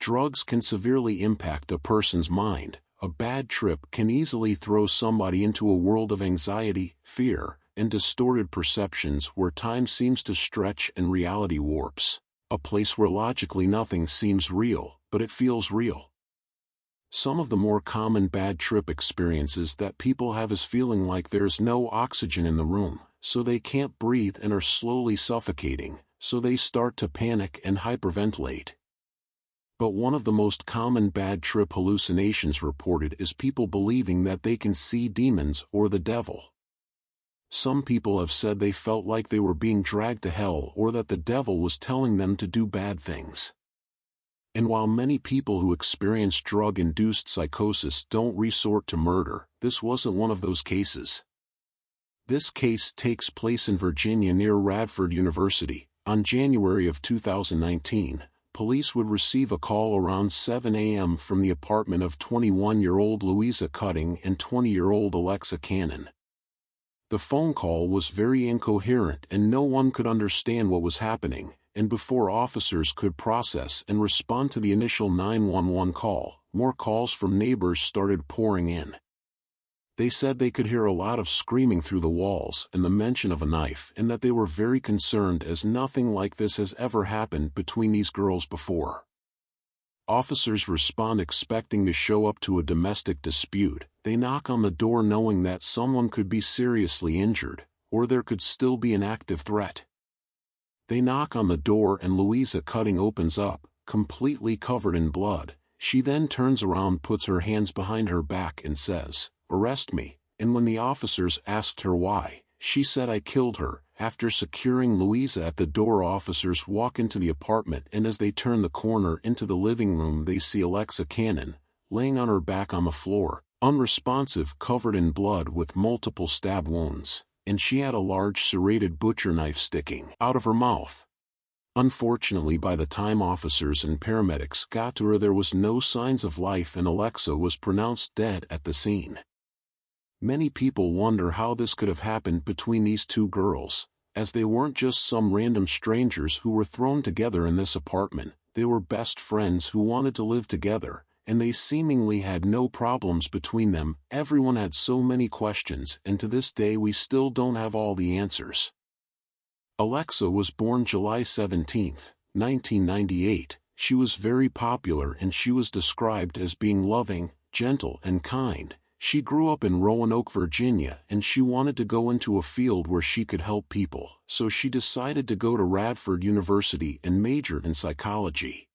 Drugs can severely impact a person's mind. A bad trip can easily throw somebody into a world of anxiety, fear, and distorted perceptions where time seems to stretch and reality warps. A place where logically nothing seems real, but it feels real. Some of the more common bad trip experiences that people have is feeling like there's no oxygen in the room, so they can't breathe and are slowly suffocating, so they start to panic and hyperventilate. But one of the most common bad trip hallucinations reported is people believing that they can see demons or the devil. Some people have said they felt like they were being dragged to hell or that the devil was telling them to do bad things. And while many people who experience drug-induced psychosis don't resort to murder, this wasn't one of those cases. This case takes place in Virginia near Radford University. On January of 2019, police would receive a call around 7 a.m. from the apartment of 21-year-old Louisa Cutting and 20-year-old Alexa Cannon. The phone call was very incoherent and no one could understand what was happening, and before officers could process and respond to the initial 911 call, more calls from neighbors started pouring in. They said they could hear a lot of screaming through the walls and the mention of a knife, and that they were very concerned as nothing like this has ever happened between these girls before. Officers respond expecting to show up to a domestic dispute. They knock on the door knowing that someone could be seriously injured, or there could still be an active threat. They knock on the door and Louisa Cutting opens up, completely covered in blood. She then turns around, puts her hands behind her back and says, "Arrest me," and when the officers asked her why, she said, "I killed her." After securing Louisa at the door, officers walk into the apartment, and as they turn the corner into the living room they see Alexa Cannon, laying on her back on the floor, unresponsive, covered in blood with multiple stab wounds, and she had a large serrated butcher knife sticking out of her mouth. Unfortunately, by the time officers and paramedics got to her, there was no signs of life and Alexa was pronounced dead at the scene. Many people wonder how this could have happened between these two girls, as they weren't just some random strangers who were thrown together in this apartment. They were best friends who wanted to live together, and they seemingly had no problems between them. Everyone had so many questions, and to this day we still don't have all the answers. Alexa was born July 17, 1998. She was very popular and she was described as being loving, gentle, and kind. She grew up in Roanoke, Virginia, and she wanted to go into a field where she could help people, so she decided to go to Radford University and major in psychology.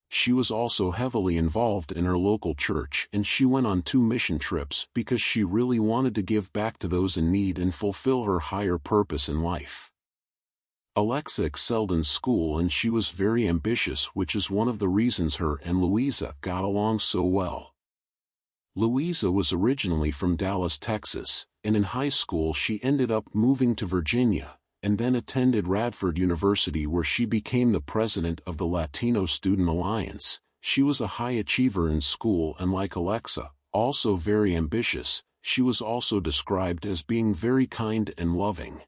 She was also heavily involved in her local church, and she went on 2 mission trips because she really wanted to give back to those in need and fulfill her higher purpose in life. Alexa excelled in school and she was very ambitious, which is one of the reasons her and Louisa got along so well. Louisa was originally from Dallas, Texas, and in high school she ended up moving to Virginia, and then attended Radford University where she became the president of the Latino Student Alliance. She was a high achiever in school and, like Alexa, also very ambitious. She was also described as being very kind and loving.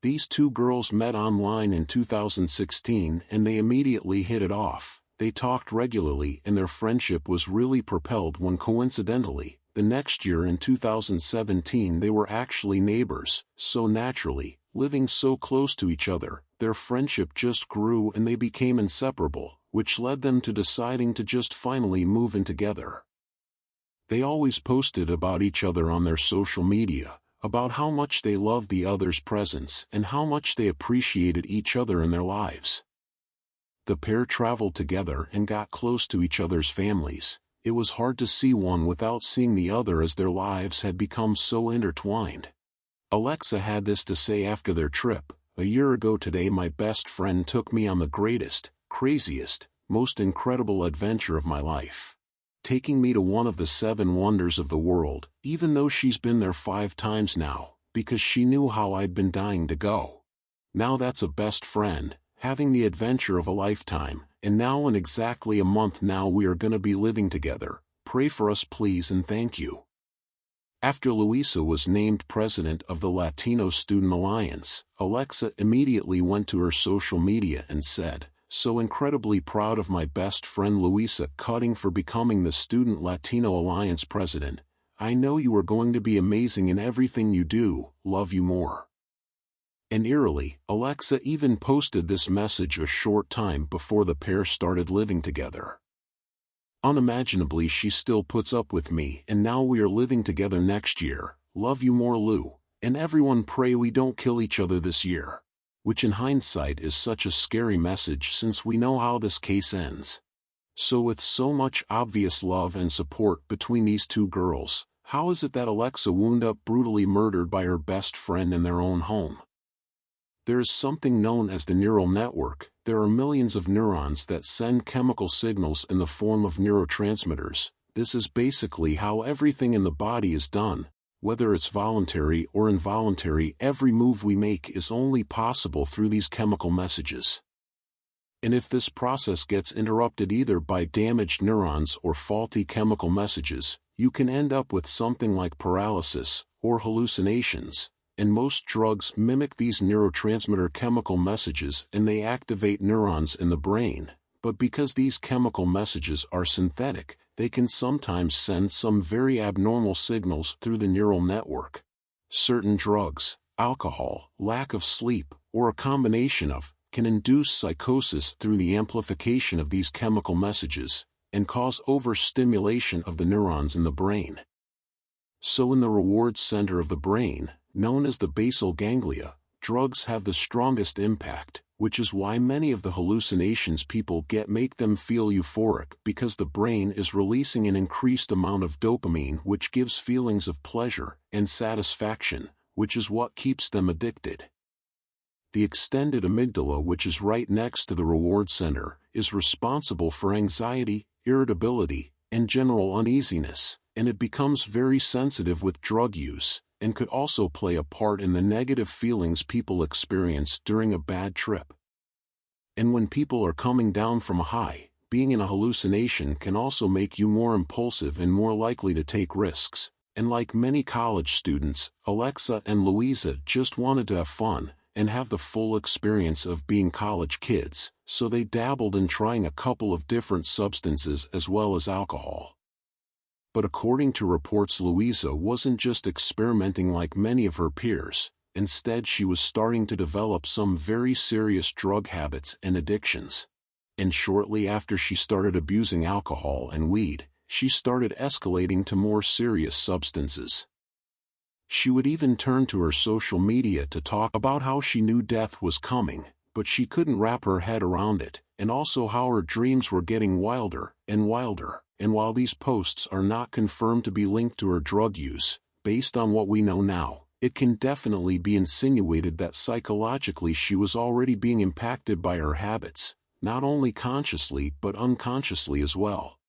These two girls met online in 2016 and they immediately hit it off. They talked regularly and their friendship was really propelled when coincidentally, the next year in 2017 they were actually neighbors, so naturally, living so close to each other, their friendship just grew and they became inseparable, which led them to deciding to just finally move in together. They always posted about each other on their social media, about how much they loved the other's presence and how much they appreciated each other in their lives. The pair traveled together and got close to each other's families. It was hard to see one without seeing the other as their lives had become so intertwined. Alexa had this to say after their trip: "A year ago today my best friend took me on the greatest, craziest, most incredible adventure of my life. Taking me to one of the 7 wonders of the world, even though she's been there 5 times now, because she knew how I'd been dying to go. Now that's a best friend, having the adventure of a lifetime, and now in exactly a month now we are gonna be living together. Pray for us please and thank you." After Louisa was named president of the Latino Student Alliance, Alexa immediately went to her social media and said, So incredibly proud of my best friend Louisa Cutting for becoming the Student Latino Alliance president. I know you are going to be amazing in everything you do, love you more." And eerily, Alexa even posted this message a short time before the pair started living together. "Unimaginably she still puts up with me, and now we are living together next year. Love you more, Lou, and everyone pray we don't kill each other this year." Which in hindsight is such a scary message since we know how this case ends. So with so much obvious love and support between these two girls, how is it that Alexa wound up brutally murdered by her best friend in their own home? There is something known as the neural network. There are millions of neurons that send chemical signals in the form of neurotransmitters. This is basically how everything in the body is done. Whether it's voluntary or involuntary, every move we make is only possible through these chemical messages. And if this process gets interrupted either by damaged neurons or faulty chemical messages, you can end up with something like paralysis or hallucinations. And most drugs mimic these neurotransmitter chemical messages and they activate neurons in the brain. But because these chemical messages are synthetic, they can sometimes send some very abnormal signals through the neural network. Certain drugs, alcohol, lack of sleep, or a combination of, can induce psychosis through the amplification of these chemical messages, and cause overstimulation of the neurons in the brain. So in the reward center of the brain, known as the basal ganglia, drugs have the strongest impact, which is why many of the hallucinations people get make them feel euphoric because the brain is releasing an increased amount of dopamine which gives feelings of pleasure and satisfaction, which is what keeps them addicted. The extended amygdala, which is right next to the reward center, is responsible for anxiety, irritability, and general uneasiness, and it becomes very sensitive with drug use, and could also play a part in the negative feelings people experience during a bad trip. And when people are coming down from a high, being in a hallucination can also make you more impulsive and more likely to take risks. And like many college students, Alexa and Louisa just wanted to have fun and have the full experience of being college kids, so they dabbled in trying a couple of different substances as well as alcohol. But according to reports, Louisa wasn't just experimenting like many of her peers. Instead, she was starting to develop some very serious drug habits and addictions. And shortly after she started abusing alcohol and weed, she started escalating to more serious substances. She would even turn to her social media to talk about how she knew death was coming, but she couldn't wrap her head around it, and also how her dreams were getting wilder and wilder. And while these posts are not confirmed to be linked to her drug use, based on what we know now, it can definitely be insinuated that psychologically she was already being impacted by her habits, not only consciously but unconsciously as well.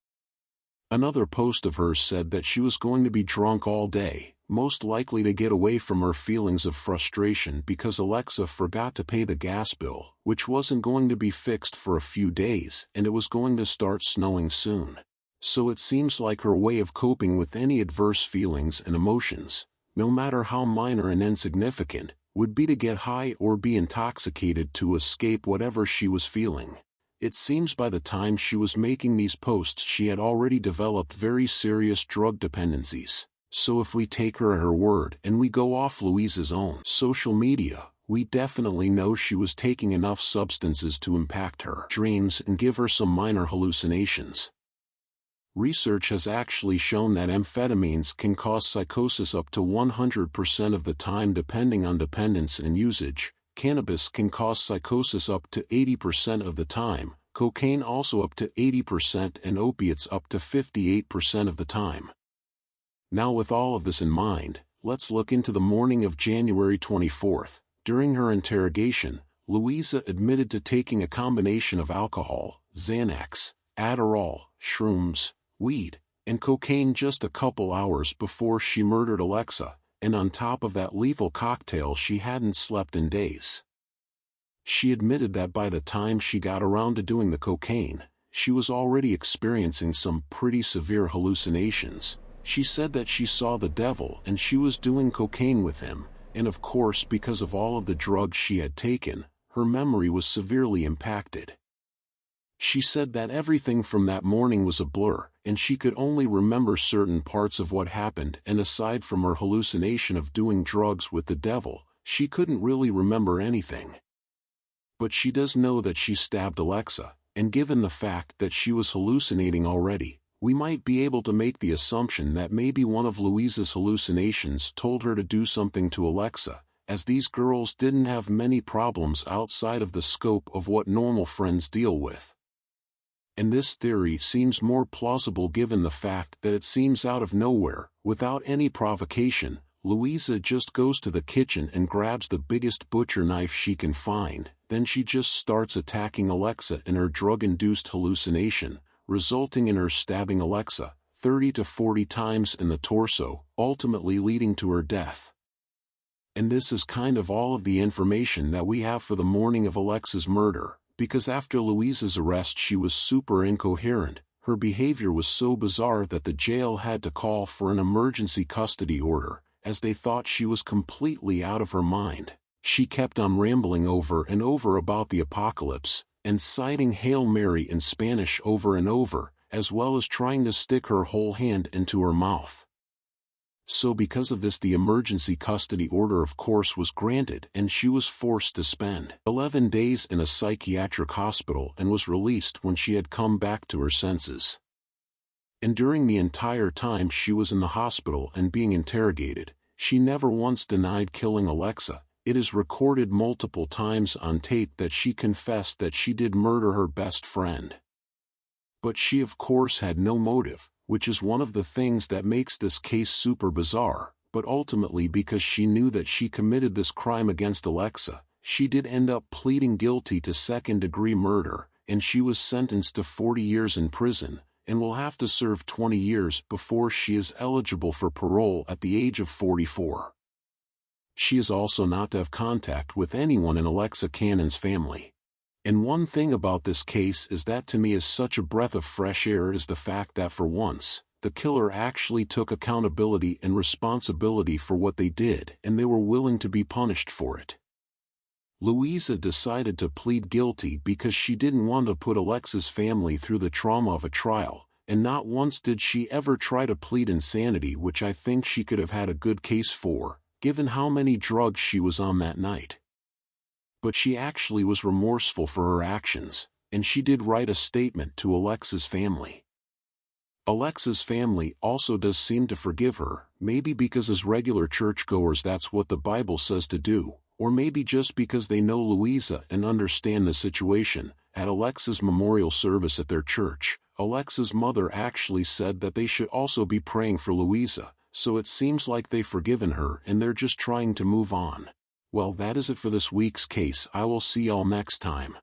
Another post of hers said that she was going to be drunk all day, most likely to get away from her feelings of frustration because Alexa forgot to pay the gas bill, which wasn't going to be fixed for a few days and it was going to start snowing soon. So it seems like her way of coping with any adverse feelings and emotions, no matter how minor and insignificant, would be to get high or be intoxicated to escape whatever she was feeling. It seems by the time she was making these posts she had already developed very serious drug dependencies. So if we take her at her word and we go off Louisa's own social media, we definitely know she was taking enough substances to impact her dreams and give her some minor hallucinations. Research has actually shown that amphetamines can cause psychosis up to 100% of the time depending on dependence and usage. Cannabis can cause psychosis up to 80% of the time, cocaine also up to 80% and opiates up to 58% of the time. Now with all of this in mind, let's look into the morning of January 24th. During her interrogation, Louisa admitted to taking a combination of alcohol, Xanax, Adderall, shrooms, weed, and cocaine just a couple hours before she murdered Alexa, and on top of that lethal cocktail she hadn't slept in days. She admitted that by the time she got around to doing the cocaine, she was already experiencing some pretty severe hallucinations. She said that she saw the devil and she was doing cocaine with him, and of course because of all of the drugs she had taken, her memory was severely impacted. She said that everything from that morning was a blur, and she could only remember certain parts of what happened, and aside from her hallucination of doing drugs with the devil, she couldn't really remember anything. But she does know that she stabbed Alexa, and given the fact that she was hallucinating already, we might be able to make the assumption that maybe one of Louisa's hallucinations told her to do something to Alexa, as these girls didn't have many problems outside of the scope of what normal friends deal with. And this theory seems more plausible given the fact that it seems out of nowhere, without any provocation. Louisa just goes to the kitchen and grabs the biggest butcher knife she can find, then she just starts attacking Alexa in her drug-induced hallucination, resulting in her stabbing Alexa 30 to 40 times in the torso, ultimately leading to her death. And this is kind of all of the information that we have for the morning of Alexa's murder, because after Louisa's arrest she was super incoherent. Her behavior was so bizarre that the jail had to call for an emergency custody order, as they thought she was completely out of her mind. She kept on rambling over and over about the apocalypse, and citing Hail Mary in Spanish over and over, as well as trying to stick her whole hand into her mouth. So because of this, the emergency custody order of course was granted, and she was forced to spend 11 days in a psychiatric hospital and was released when she had come back to her senses. And during the entire time she was in the hospital and being interrogated, she never once denied killing Alexa. It is recorded multiple times on tape that she confessed that she did murder her best friend. But she of course had no motive, which is one of the things that makes this case super bizarre, but ultimately because she knew that she committed this crime against Alexa, she did end up pleading guilty to second-degree murder, and she was sentenced to 40 years in prison, and will have to serve 20 years before she is eligible for parole at the age of 44. She is also not to have contact with anyone in Alexa Cannon's family. And one thing about this case is that to me is such a breath of fresh air is the fact that for once, the killer actually took accountability and responsibility for what they did, and they were willing to be punished for it. Louisa decided to plead guilty because she didn't want to put Alexa's family through the trauma of a trial, and not once did she ever try to plead insanity, which I think she could have had a good case for, given how many drugs she was on that night. But she actually was remorseful for her actions, and she did write a statement to Alexa's family. Alexa's family also does seem to forgive her, maybe because as regular churchgoers that's what the Bible says to do, or maybe just because they know Louisa and understand the situation. At Alexa's memorial service at their church, Alexa's mother actually said that they should also be praying for Louisa, so it seems like they've forgiven her and they're just trying to move on. Well, that is it for this week's case. I will see y'all next time.